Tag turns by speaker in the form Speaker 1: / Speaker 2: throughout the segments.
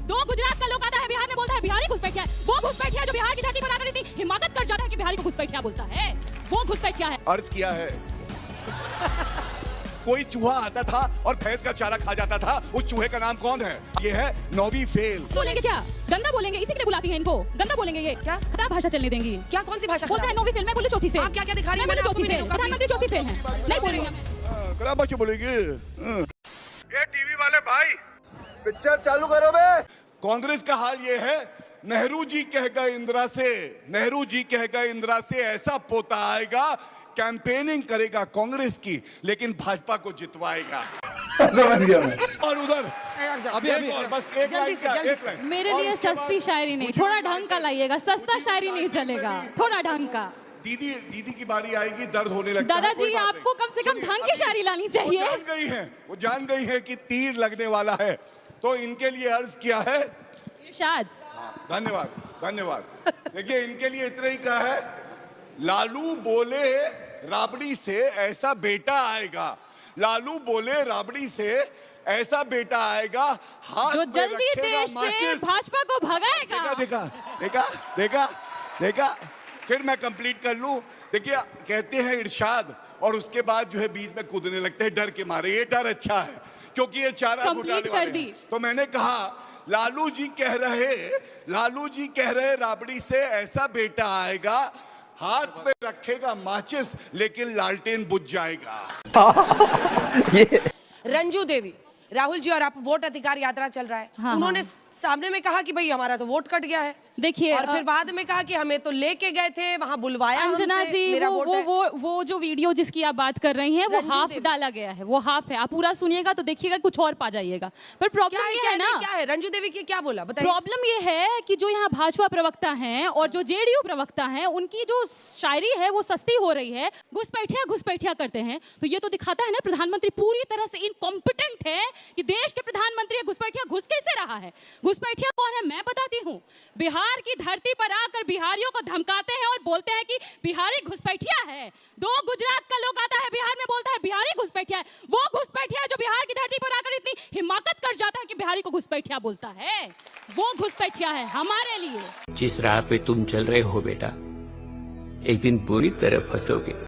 Speaker 1: दो गुजरात का लोग आता है बिहार में बोलता है बिहारी घुसपैठिया है। वो घुसपैठिया जो बिहार की धरती पर आकर इतनी हिमाकत कर जाता है कि बिहारी को घुसपैठिया बोलता है, वो घुसपैठिया है।
Speaker 2: अर्ज किया है कोई चूहा आता था और भैंस का चारा खा जाता था, उस चूहे का नाम कौन है? ये है नौवीं फेल।
Speaker 1: बोलेंगे क्या? गंदा बोलेंगे, इसी के लिए बुलाती है इनको। गंदा बोलेंगे ये क्या? खराब भाषा चलने देंगी क्या? कौन सी भाषा? बोलता है नौवीं फेल, मैं बोले चौथी फेल। आप क्या क्या दिखा रही हैं? मैंने चौथी फेल, प्रधानमंत्री चौथी फेल है। नहीं बोलूंगा मैं।
Speaker 2: खराब भाषा बोलेगी। ये टीवी वाले भाई पिक्चर चालू करो बे। कांग्रेस का हाल ये है, नेहरू जी कह गए इंदिरा से, नेहरू जी कह गए इंदिरा से ऐसा पोता आएगा, कैंपेनिंग करेगा कांग्रेस की लेकिन भाजपा को जितवाएगा। समझ गया मैं। और उधर
Speaker 3: अभी
Speaker 2: बस एक लाइन
Speaker 1: मेरे लिए सस्ती शायरी नहीं, थोड़ा ढंग का लाइएगा। सस्ता शायरी नहीं चलेगा, थोड़ा ढंग का।
Speaker 2: दीदी की बारी आएगी, दर्द होने लगता है।
Speaker 1: दादाजी आपको कम से कम ढंग की शायरी लानी चाहिए।
Speaker 2: वो जान गई है कि तीर लगने वाला है, तो इनके लिए अर्ज किया है
Speaker 1: इरशाद।
Speaker 2: धन्यवाद। देखिए इनके लिए इतना ही कहा है, लालू बोले राबड़ी से ऐसा बेटा आएगा, लालू बोले राबड़ी से ऐसा बेटा आएगा, हाथ
Speaker 1: जो
Speaker 2: में
Speaker 1: जल्दी
Speaker 2: रखेगा
Speaker 1: देश से
Speaker 2: माचिस।
Speaker 1: भाजपा को भगाएगा।
Speaker 2: देखा फिर मैं कंप्लीट कर लूं। देखिए कहते हैं इरशाद और उसके बाद जो है बीच में कूदने लगते हैं डर के मारे। ये डर अच्छा है क्योंकि ये चारा घोटाले वाले हैं। तो मैंने कहा लालू जी कह रहे राबड़ी से ऐसा बेटा आएगा, हाथ में रखेगा माचिस लेकिन लालटेन बुझ जाएगा।
Speaker 4: रंजू देवी, राहुल जी और आप वोट अधिकार यात्रा चल रहा है, उन्होंने सामने में कहा कि भाई हमारा तो वोट कट गया है।
Speaker 1: देखिए
Speaker 4: और फिर बाद में कहा कि हमें तो लेके गए थे, वहां बुलवाया
Speaker 1: अंजना
Speaker 4: हमसे,
Speaker 1: जी,
Speaker 4: मेरा
Speaker 1: वो जो वीडियो जिसकी आप बात कर रही हैं वो हाफ डाला गया है, वो हाफ है। आप पूरा सुनिएगा तो देखिएगा कुछ और पा जाइएगा। पर प्रॉब्लम ये है ना,
Speaker 4: क्या है रंजू देवी की क्या बोला बताइए।
Speaker 1: प्रॉब्लम ये है कि जो यहाँ भाजपा प्रवक्ता हैं और जो जेडीयू प्रवक्ता हैं, उनकी जो शायरी है वो सस्ती हो रही है। घुसपैठिया करते हैं, तो ये तो दिखाता है ना प्रधानमंत्री पूरी तरह से इनकॉम्पिटेंट है कि देश के प्रधानमंत्री घुसपैठिया घुस कैसे रहा है। घुसपैठिया कौन है मैं बताती हूँ। बिहार की धरती पर आकर बिहारियों को धमकाते हैं और बोलते हैं कि बिहारी घुसपैठिया है। दो गुजरात का लोग आता है बिहार में बोलता है बिहारी घुसपैठिया है। वो घुसपैठिया है जो बिहार की धरती पर आकर इतनी हिमाकत कर जाता है कि बिहारी को घुसपैठिया बोलता है, वो घुसपैठिया है हमारे लिए।
Speaker 5: जिस राह पे तुम चल रहे हो बेटा, एक दिन पूरी तरह फंसोगे।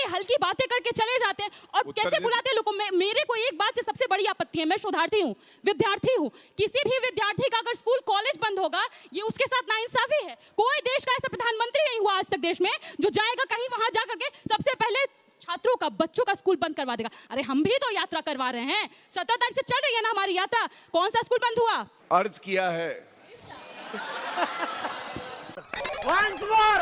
Speaker 1: हल्की बातें करके चले जाते हैं और कैसे बुलाते हैं लोगों को। मेरे को एक बात से सबसे बड़ी आपत्ति है, मैं शोधार्थी हूँ, विद्यार्थी हूँ। किसी भी विद्यार्थी का अगर स्कूल कॉलेज बंद होगा, ये उसके साथ नाइंसाफी है। कोई देश का ऐसा प्रधानमंत्री नहीं हुआ आज तक देश में जो जाएगा कहीं वहां जाकर के सबसे पहले छात्रों का, बच्चों का स्कूल बंद करवा देगा। अरे हम भी तो यात्रा करवा रहे हैं, 17 तारीख से चल रही है ना हमारी यात्रा, कौन सा स्कूल बंद हुआ?
Speaker 2: अर्ज किया है
Speaker 3: once more।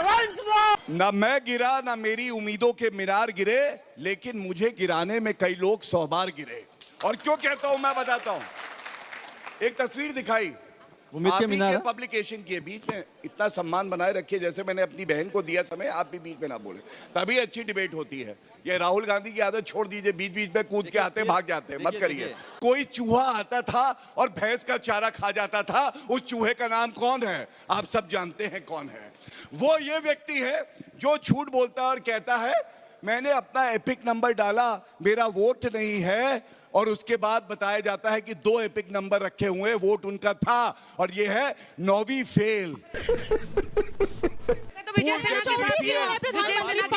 Speaker 2: ना मैं गिरा ना मेरी उम्मीदों के मीनार गिरे, लेकिन मुझे गिराने में कई लोग 100 बार गिरे। और क्यों कहता हूं मैं बताता हूं। एक तस्वीर दिखाई
Speaker 3: उम्मीद के मीनार
Speaker 2: पब्लिकेशन के बीच में इतना सम्मान बनाए रखिए, जैसे मैंने अपनी बहन को दिया समय, आप भी बीच में ना बोले, तभी अच्छी डिबेट होती है। ये राहुल गांधी की आदत छोड़ दीजिए, बीच में कूद के आते भाग जाते, मत करिए। कोई चूहा आता था और भैंस का चारा खा जाता था, उस चूहे का नाम कौन है? आप सब जानते हैं कौन है। वो ये व्यक्ति है जो झूठ बोलता है और कहता है मैंने अपना एपिक नंबर डाला, मेरा वोट नहीं है, और उसके बाद बताया जाता है कि 2 एपिक नंबर रखे हुए, वोट उनका था, और ये है 9वीं फेल।
Speaker 4: विजय सेना के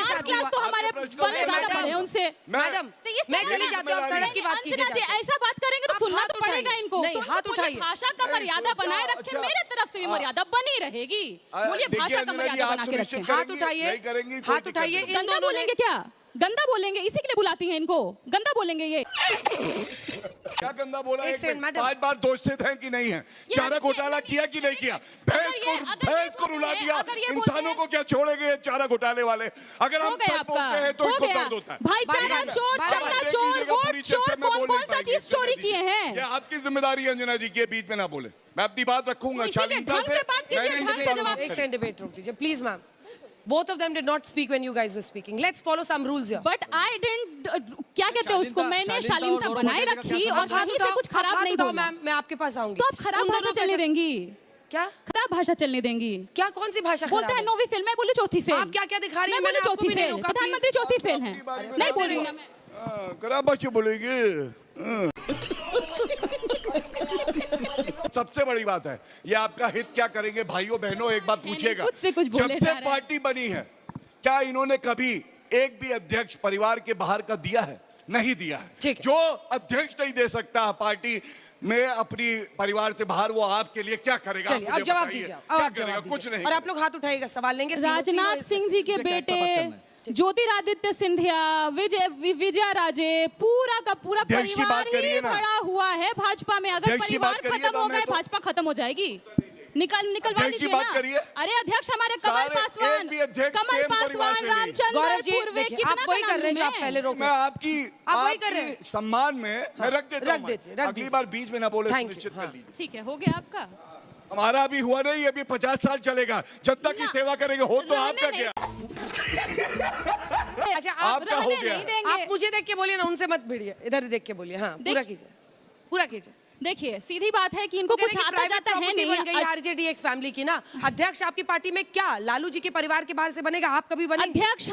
Speaker 4: साथ
Speaker 1: तो हमारे वाले ज्यादा पढ़े उनसे।
Speaker 4: मैडम मैं चली जाती हूँ, सड़क की बात कीजिए।
Speaker 1: ऐसा बात करेंगे तो सुनना तो पड़ेगा इनको।
Speaker 4: नहीं, हाथ उठाइए।
Speaker 1: भाषा का मर्यादा बनाए रखें, मेरे तरफ से भी मर्यादा बनी रहेगी। बोलिए भाषा का मर्यादा बना के रखें।
Speaker 4: हाथ उठाइए, हाथ उठाइए।
Speaker 1: गंदा बोलेंगे क्या? गंदा बोलेंगे, इसी के लिए बुलाती हैं इनको। गंदा बोलेंगे ये।
Speaker 2: क्या गंदा बोला?
Speaker 4: एक सेकंड मैडम,
Speaker 2: 5 बार दोषित हैं कि नहीं है? चारा घोटाला किया कि नहीं किया? भैंस को रुला दिया। इंसानों को क्या छोड़ेंगे चारा घोटाले वाले? अगर हम सच बोलते हैं तो इनको दर्द होता है।
Speaker 1: भाईचारा चोर, चन्ना चोर, वोट चोर, कौन सा चीज चोरी किए हैं?
Speaker 2: ये आपकी जिम्मेदारी है अंजना जी की, बीच में ना बोले। मैं अपनी बात रखूंगा शालीनता से।
Speaker 4: एक सेकंड डिबेट रोक दीजिए please ma'am. Both of them did not speak when you guys were speaking. Let's follow some rules here.
Speaker 1: But I didn't. क्या कहते हैं उसको? मैंने शालीनता बनाए रखी और कहीं से कुछ खराब नहीं बोला।
Speaker 4: मैम मैं आपके पास आऊंगी।
Speaker 1: तो आप खराब भाषा चलने देंगी क्या? खराब भाषा चलने देंगी क्या?
Speaker 4: कौन सी भाषा?
Speaker 1: बोलता है 9वीं फेल, मैं बोली चौथी फेल।
Speaker 4: आप क्या क्या दिखा रही हैं?
Speaker 1: मैंने चौथी फेल, प्रधानमंत्री चौथी फेल है। नहीं बोल रही मैं।
Speaker 2: खराब भाषा बोलेगी। सबसे बड़ी बात है, ये आपका हित क्या करेंगे भाइयों बहनों, एक बार पूछिएगा।
Speaker 1: खुद से कुछ बोले
Speaker 2: जब से
Speaker 1: जा रहे हैं।
Speaker 2: पार्टी बनी है, क्या इन्होंने कभी एक भी अध्यक्ष परिवार के बाहर का दिया है? नहीं दिया है।
Speaker 4: ठीक है।
Speaker 2: जो अध्यक्ष नहीं दे सकता पार्टी में अपनी परिवार से बाहर, वो आपके लिए क्या करेगा?
Speaker 4: चलिए,
Speaker 2: आप
Speaker 4: अब
Speaker 2: मुझे
Speaker 4: जवाब
Speaker 2: बताइए।
Speaker 4: दीजिए, अब
Speaker 2: क्या
Speaker 4: आप
Speaker 2: करेगा?
Speaker 4: जवाब
Speaker 2: कुछ
Speaker 4: दीजिए।
Speaker 2: नहीं
Speaker 4: और आप लोग हाथ उठाइएगा, सवाल लेंगे।
Speaker 1: राजनाथ सिंह जी के बेटे ज्योतिरादित्य सिंधिया, विजया राजे, पूरा का पूरा
Speaker 2: अध्यक्ष की बात
Speaker 1: परिवार ही
Speaker 2: करिए ना।
Speaker 1: खड़ा हुआ है भाजपा में। अगर
Speaker 2: अध्यक्ष की बात
Speaker 1: परिवार
Speaker 2: करिए
Speaker 1: खत्म
Speaker 2: तो
Speaker 1: हो
Speaker 2: मैं
Speaker 1: गए,
Speaker 2: तो-
Speaker 1: भाजपा खत्म हो जाएगी। निकलवा
Speaker 2: अध्यक्ष की
Speaker 1: लीजिए
Speaker 2: बात
Speaker 1: ना।
Speaker 2: करिए।
Speaker 1: अरे अध्यक्ष हमारे कमल
Speaker 2: सारे
Speaker 1: पासवान,
Speaker 2: एक भी अध्यक्ष
Speaker 1: कमल
Speaker 2: सेम परिवार
Speaker 1: पासवान,
Speaker 2: से नहीं।
Speaker 1: रामचंद्र
Speaker 4: गौरव जी,
Speaker 1: पूर्वे,
Speaker 4: देखिए,
Speaker 1: कितना
Speaker 4: आप वही
Speaker 1: का
Speaker 4: कर रहे हैं जो
Speaker 1: नाम
Speaker 4: आप
Speaker 1: है?
Speaker 4: पहले रोक
Speaker 2: मैं
Speaker 4: आप वही कर रहे हैं।
Speaker 2: आपकी सम्मान में मैं रख देता
Speaker 4: रख
Speaker 2: हूं।
Speaker 4: दीजिए, रख
Speaker 2: अगली
Speaker 4: दीजिए।
Speaker 2: बार बीच में ना बोले,
Speaker 4: Thank you,
Speaker 2: सुनिश्चित
Speaker 4: हाँ।
Speaker 2: कर लीजिए।
Speaker 1: ठीक है, हो गया आपका।
Speaker 2: हमारा अभी हुआ नहीं, अभी 50 साल चलेगा। जनता की सेवा करेंगे। हो तो आपका
Speaker 1: नहीं,
Speaker 2: क्या?
Speaker 4: अच्छा,
Speaker 2: आपका हो
Speaker 1: रहने
Speaker 2: गया।
Speaker 1: नहीं देंगे।
Speaker 4: आप मुझे देख के बोलिए ना, उनसे मत भिड़िए, इधर देख के बोलिए। हाँ, पूरा कीजिए, पूरा कीजिए।
Speaker 1: देखिए, सीधी बात है कि इनको
Speaker 4: कह रहे
Speaker 1: कुछ
Speaker 4: हैं कि
Speaker 1: आता
Speaker 4: private
Speaker 1: जाता है
Speaker 4: property
Speaker 1: नहीं।
Speaker 4: बन गई आरजेडी एक फैमिली की ना। अध्यक्ष आपकी पार्टी में क्या लालू जी के परिवार के बाहर से बनेगा? आप कभी बनेंगे?
Speaker 1: अध्यक्ष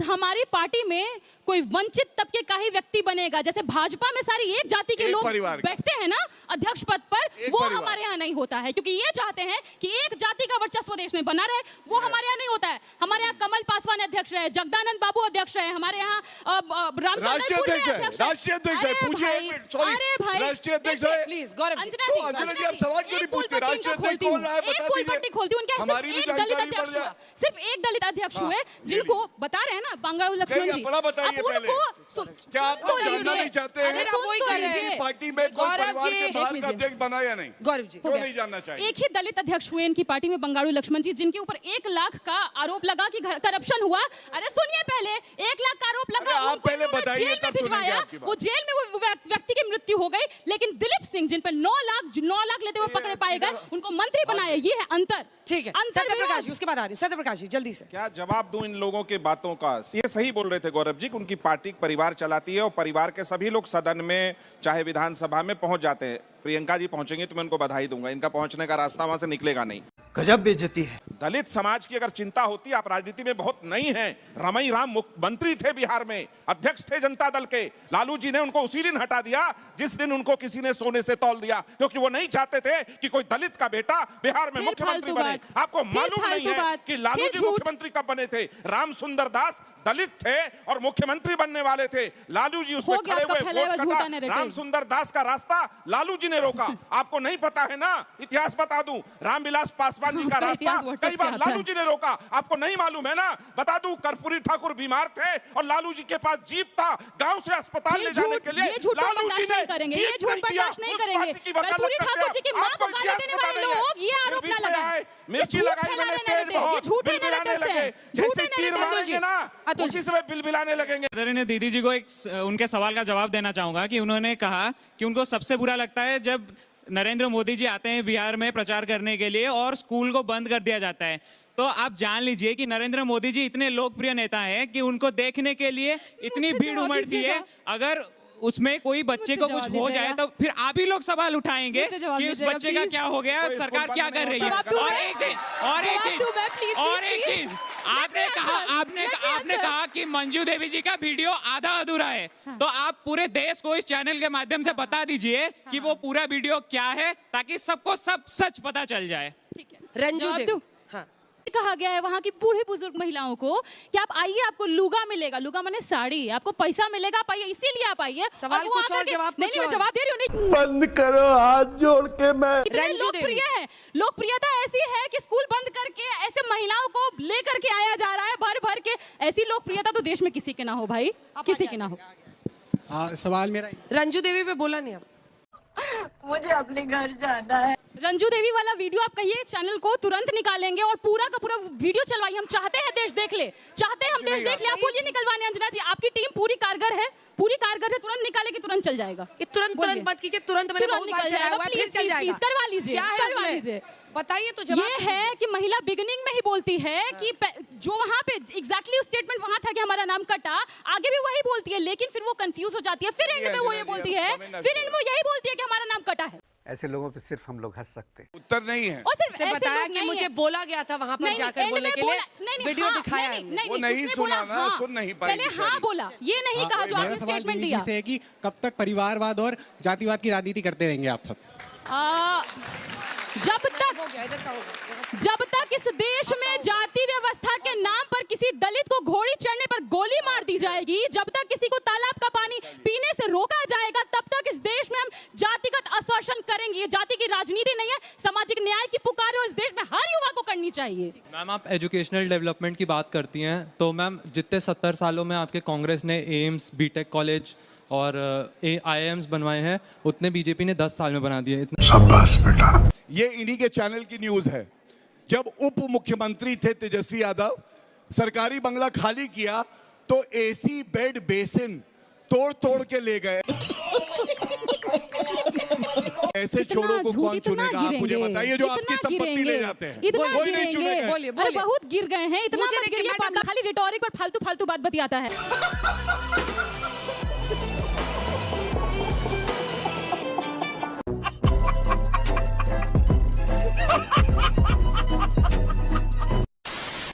Speaker 1: हमारी पार्टी में कोई वंचित तबके का ही व्यक्ति बनेगा। जैसे भाजपा में सारी एक जाति के
Speaker 2: एक
Speaker 1: लोग
Speaker 2: परिवार का।
Speaker 1: बैठते हैं ना अध्यक्ष पद पर,
Speaker 2: एक
Speaker 1: वो
Speaker 2: परिवार।
Speaker 1: हमारे यहाँ नहीं होता है, क्योंकि ये चाहते हैं कि एक जाति का वर्चस्व देश में बना रहे। वो हमारे यहाँ नहीं होता है। हमारे यहाँ कमल पासवान अध्यक्ष रहे, जगदानंद बाबू अध्यक्ष रहे, हमारे यहाँ
Speaker 2: राष्ट्रीय अध्यक्ष है, राष्ट्रीय अध्यक्ष है। पूछिए एक मिनट, सॉरी, राष्ट्रीय अध्यक्ष है।
Speaker 4: प्लीज गौरव जी,
Speaker 1: अंजना
Speaker 2: तो
Speaker 1: जी,
Speaker 2: अंजना जी, आप सवाल क्यों नहीं पूछते? राष्ट्रीय अध्यक्ष कौन रहा है, बता दीजिए।
Speaker 1: खोलती हूँ। उनके यहाँ
Speaker 2: हमारी
Speaker 1: सिर्फ
Speaker 2: भी
Speaker 1: एक दलित
Speaker 2: जानकारी बढ़
Speaker 1: अध्यक्ष
Speaker 2: जाए।
Speaker 1: हुआ, सिर्फ एक दलित अध्यक्ष हुए,
Speaker 2: जी,
Speaker 1: जिनको बता रहे हैं ना बंगारू लक्ष्मण
Speaker 2: नहीं,
Speaker 1: जी।
Speaker 2: अपना बताइए
Speaker 1: अब
Speaker 2: पहले।
Speaker 1: उनको
Speaker 2: क्या आप
Speaker 1: सुन तो
Speaker 2: जानना
Speaker 1: लीजिए।
Speaker 2: नहीं चाहते
Speaker 1: अरे
Speaker 2: हैं
Speaker 1: सुन
Speaker 4: वही
Speaker 1: तो
Speaker 4: कर रहे
Speaker 1: लीजिए।
Speaker 4: हैं।
Speaker 2: पार्टी में कोई
Speaker 4: गौरव
Speaker 2: परिवार
Speaker 4: जी,
Speaker 2: के बाहर
Speaker 1: एक
Speaker 2: का
Speaker 1: मिनट।
Speaker 2: अध्यक्ष बना या नहीं?
Speaker 4: गौरव जी,
Speaker 2: क्यों नहीं जानना चाहिए?
Speaker 1: एक ही दलित अध्यक्ष हुए इनकी पार्टी में, बंगारू लक्ष्मण जी, जिनके ऊपर 1 लाख का आरोप लगा कि करप्शन हुआ। अरे सुनिए, पहले 1 लाख का आरोप लगा,
Speaker 2: अरे आप
Speaker 1: उनको
Speaker 2: पहले
Speaker 1: इन्होंने
Speaker 2: बताइए,
Speaker 1: जेल में
Speaker 2: तब सुनेंगे
Speaker 1: भिजवाया।
Speaker 2: आपकी बात।
Speaker 1: वो जेल में वो व्यक्ति की मृत्यु हो गई, लेकिन दिलीप सिंह जिन पर 9 लाख लेते हुए पकड़े पाए गए, उनको मंत्री बनाया। ये है अंतर।
Speaker 4: ठीक है।
Speaker 1: अंतर
Speaker 4: सत्यप्रकाश
Speaker 1: विरोध।
Speaker 4: जी, उसके बाद आ रही सत्यप्रकाश जी, जल्दी से।
Speaker 6: क्या जवाब दूं इन लोगों के बातों का? ये सही बोल रहे थे गौरव जी कि उनकी पार्टी परिवार चलाती है और परिवार के सभी लोग सदन में चाहे विधानसभा में पहुंच जाते हैं। प्रियंका जी पहुंचेंगे तो मैं उनको बधाई दूंगा, इनका पहुंचने का रास्ता वहां से निकलेगा नहीं।
Speaker 3: गजब बेइज्जती है।
Speaker 6: दलित समाज की अगर चिंता होती, आप राजनीति में बहुत नई हैं। रमई राम मुख्यमंत्री थे बिहार में, अध्यक्ष थे जनता दल के। लालू जी ने उनको उसी दिन हटा दिया जिस दिन उनको किसी ने सोने से तौल दिया, क्योंकि वो नहीं चाहते थे कि कोई दलित का बेटा बिहार में
Speaker 1: फिर
Speaker 6: मुख्यमंत्री
Speaker 1: फालतू
Speaker 6: बने।
Speaker 1: बात।
Speaker 6: आपको
Speaker 1: फिर
Speaker 6: मालूम नहीं
Speaker 1: फालतू
Speaker 6: है
Speaker 1: बात।
Speaker 6: कि लालू
Speaker 1: फिर
Speaker 6: जी
Speaker 1: झूठ।
Speaker 6: मुख्यमंत्री कब बने थे? राम सुंदर दास दलित थे और मुख्यमंत्री बनने वाले थे। लालू जी उसमें
Speaker 1: हो गया
Speaker 6: खड़े
Speaker 1: आपका
Speaker 6: हुए
Speaker 1: फैलाया
Speaker 6: वोट
Speaker 1: हुआ झूठा
Speaker 6: कटा।
Speaker 1: narrative।
Speaker 6: राम सुंदर दास का रास्ता लालू जी ने रोका। आपको नहीं पता है ना? इतिहास बता दूं, रामविलास पासवान जी का
Speaker 1: आपका
Speaker 6: रास्ता
Speaker 1: इतिहास WhatsApp
Speaker 6: कई
Speaker 1: से
Speaker 6: बार
Speaker 1: आता है।
Speaker 6: लालू जी ने रोका। आपको नहीं मालूम है ना? बता दूं, कर्पूरी ठाकुर बीमार थे और लालू जी के पास जीप था गांव से अस्पताल
Speaker 1: ये
Speaker 6: ले जाने
Speaker 1: झूठ-
Speaker 6: के लिए।
Speaker 1: ये झूठ
Speaker 6: लालू जी
Speaker 1: बर्दाश्त
Speaker 6: ने
Speaker 1: नहीं करेंगे, ये
Speaker 6: जीप
Speaker 1: झूठ
Speaker 6: नहीं दिया।
Speaker 1: बर्दाश्त नहीं
Speaker 6: उस
Speaker 1: करेंगे।
Speaker 6: पार्टी की वकालत
Speaker 1: कर्पूरी
Speaker 6: करते
Speaker 1: ठाकुर जी की
Speaker 6: हैं।
Speaker 1: मां
Speaker 6: आपको
Speaker 1: को गाली
Speaker 6: इतिहास
Speaker 1: देने
Speaker 6: पता
Speaker 1: वाले
Speaker 6: नहीं है।
Speaker 1: लोग ये
Speaker 6: फिर
Speaker 1: आरोप
Speaker 6: बीच
Speaker 1: ना
Speaker 6: में
Speaker 1: लगाएं।
Speaker 6: आए,
Speaker 1: ये
Speaker 6: मिर्ची
Speaker 1: झूठ
Speaker 6: लगाई
Speaker 1: फैलाने
Speaker 6: मैंने तेज
Speaker 1: narrative,
Speaker 6: बहुत,
Speaker 1: ये झूठे
Speaker 6: बिलबिलाने
Speaker 1: narratives
Speaker 6: लगे।
Speaker 1: हैं।
Speaker 6: जैसे
Speaker 1: झूठे
Speaker 6: तीर
Speaker 1: narratives।
Speaker 6: मारेंगे ना,
Speaker 4: अतुल
Speaker 6: उसी समय बिलबिलाने लगेंगे।
Speaker 7: आदरणीय दीदी जी को एक उनके सवाल का जवाब देना चाहूंगा कि उन्होंने कहा कि उनको सबसे बुरा लगता है जब नरेंद्र मोदी जी आते हैं बिहार में प्रचार करने के लिए और स्कूल को बंद कर दिया जाता है। तो आप जान लीजिए कि नरेंद्र मोदी जी इतने लोकप्रिय नेता हैं कि उनको देखने के लिए इतनी भीड़ उमड़ती है। अगर उसमें कोई बच्चे को कुछ हो जाए तो फिर आप ही लोग सवाल उठाएंगे कि उस बच्चे का क्या हो गया, सरकार क्या कर रही है। और एक चीज आपने कहा कि मंजू देवी जी का वीडियो आधा अधूरा है। तो आप पूरे देश को इस चैनल के माध्यम से बता दीजिए कि वो पूरा वीडियो क्या है, ताकि सबको सब सच पता चल जाए।
Speaker 4: रंजू
Speaker 1: जवाब
Speaker 4: देवी,
Speaker 1: दूं?
Speaker 4: हाँ,
Speaker 1: कहा गया है वहां की बूढ़ी बुजुर्ग महिलाओं को कि आप आइए, आपको लुगा मिलेगा, लुगा माने साड़ी, आपको पैसा मिलेगा, आप आइए, इसीलिए आप आइए।
Speaker 4: सवाल
Speaker 1: और वो
Speaker 4: कुछ और,
Speaker 1: आकर के-
Speaker 4: जवाब
Speaker 1: नहीं,
Speaker 4: कुछ
Speaker 1: मैं
Speaker 4: और।
Speaker 1: जवाब दे रही हूँ। नहीं,
Speaker 8: बंद करो, हाथ जोड़ के मैं
Speaker 1: इतने
Speaker 4: रंजू देवी।
Speaker 1: लोकप्रिय है। लोकप्रियता ऐसी है कि स्कूल बंद करके ऐसे महिलाओं को लेकर के आया जा रहा है भर भर के। ऐसी लोकप्रियता तो देश में किसी के ना हो भाई, किसी की ना हो।
Speaker 9: हाँ, सवाल मेरा
Speaker 4: रंजू देवी पे बोला नहीं आप।
Speaker 10: मुझे अपने घर जाना है।
Speaker 1: रंजू देवी वाला वीडियो आप कहिए चैनल को तुरंत निकालेंगे और पूरा का पूरा वीडियो चलवाइए। हम चाहते हैं देश देख ले, चाहते हैं हम देश देख ले। आप बोलिए निकलवाने। अंजना जी, आपकी टीम पूरी कारगर है, तुरंत निकाले कि तुरंत चल जाएगा।
Speaker 4: ये तुरंत मत कीजिए, तुरंत मैंने बहुत बार चलाया हुआ है, फिर चल जाएगा।
Speaker 1: करवा लीजिए,
Speaker 4: क्या है
Speaker 1: करवा
Speaker 4: उसमें?
Speaker 1: लीजिए।
Speaker 4: बताइए तो जवाब
Speaker 1: ये
Speaker 4: दीजिए।
Speaker 1: है कि महिला बिगिनिंग में ही बोलती है कि जो वहां पे एग्जैक्टली स्टेटमेंट वहां था कि हमारा नाम कटा, आगे भी वही बोलती है, लेकिन फिर वो कंफ्यूज हो जाती है, फिर एंड में वो ये बोलती है, फिर एंड में यही बोलती है कि हमारा नाम कटा है।
Speaker 8: ऐसे लोगों पे सिर्फ हम लोग हंस सकते हैं।
Speaker 2: उत्तर नहीं है।
Speaker 1: और सिर्फ
Speaker 4: उसने
Speaker 1: ऐसे
Speaker 4: बताया
Speaker 1: लोग
Speaker 4: कि
Speaker 1: नहीं
Speaker 4: मुझे
Speaker 1: है।
Speaker 4: बोला गया था वहां पर
Speaker 1: नहीं,
Speaker 4: जाकर
Speaker 1: एंड
Speaker 4: बोलने
Speaker 1: में
Speaker 4: के लिए,
Speaker 1: बोला- नहीं,
Speaker 4: वीडियो
Speaker 1: हाँ,
Speaker 4: दिखाया
Speaker 1: नहीं,
Speaker 4: हमने।
Speaker 1: नहीं,
Speaker 2: वो नहीं
Speaker 1: उसने
Speaker 2: सुना
Speaker 1: बोला,
Speaker 2: ना,
Speaker 1: हाँ,
Speaker 2: सुन नहीं पाई
Speaker 1: पहले हाँ
Speaker 2: बेचारी।
Speaker 1: बोला, ये नहीं कहा जो
Speaker 9: मेरा
Speaker 1: आपने
Speaker 9: सवाल
Speaker 1: स्टेटमेंट
Speaker 9: दीदी
Speaker 1: दिया।
Speaker 9: जी से है कि कब तक परिवारवाद और जातिवाद की राजनीति करते रहेंगे आप सब?
Speaker 1: जब तक इस देश में जाति व्यवस्था के नाम पर किसी दलित को घोड़ी चढ़ने पर गोली मार दी जाएगी, जब तक किसी को तालाब का पानी पीने से रोका जाएगा, तब तक इस देश में हम जातिगत असर्शन करेंगे। ये जाति की राजनीति नहीं है, सामाजिक न्याय की पुकार है और इस देश में हर युवा को करनी चाहिए।
Speaker 3: मैम, आप एजुकेशनल डेवलपमेंट की बात करती हैं, तो मैम जितने 70 सालों में आपके कांग्रेस ने एम्स, बीटेक कॉलेज और IIMs बनवाए हैं, उतने बीजेपी ने 10 साल में बना दिए।
Speaker 2: शाबाश बेटा। ये इन्हीं के चैनल की न्यूज है। जब उप मुख्यमंत्री थे तेजस्वी यादव, सरकारी बंगला खाली किया तो AC बेड बेसिन तोड़ तोड़ के ले गए। ऐसे छोरों को कौन चुनेगा? आप मुझे बताइए, जो आपकी संपत्ति ले जाते हैं कोई नहीं चुनेगा।
Speaker 1: बहुत गिर गए हैं, इतना खाली रिटोरिक पर फालतू बात बतियाता है।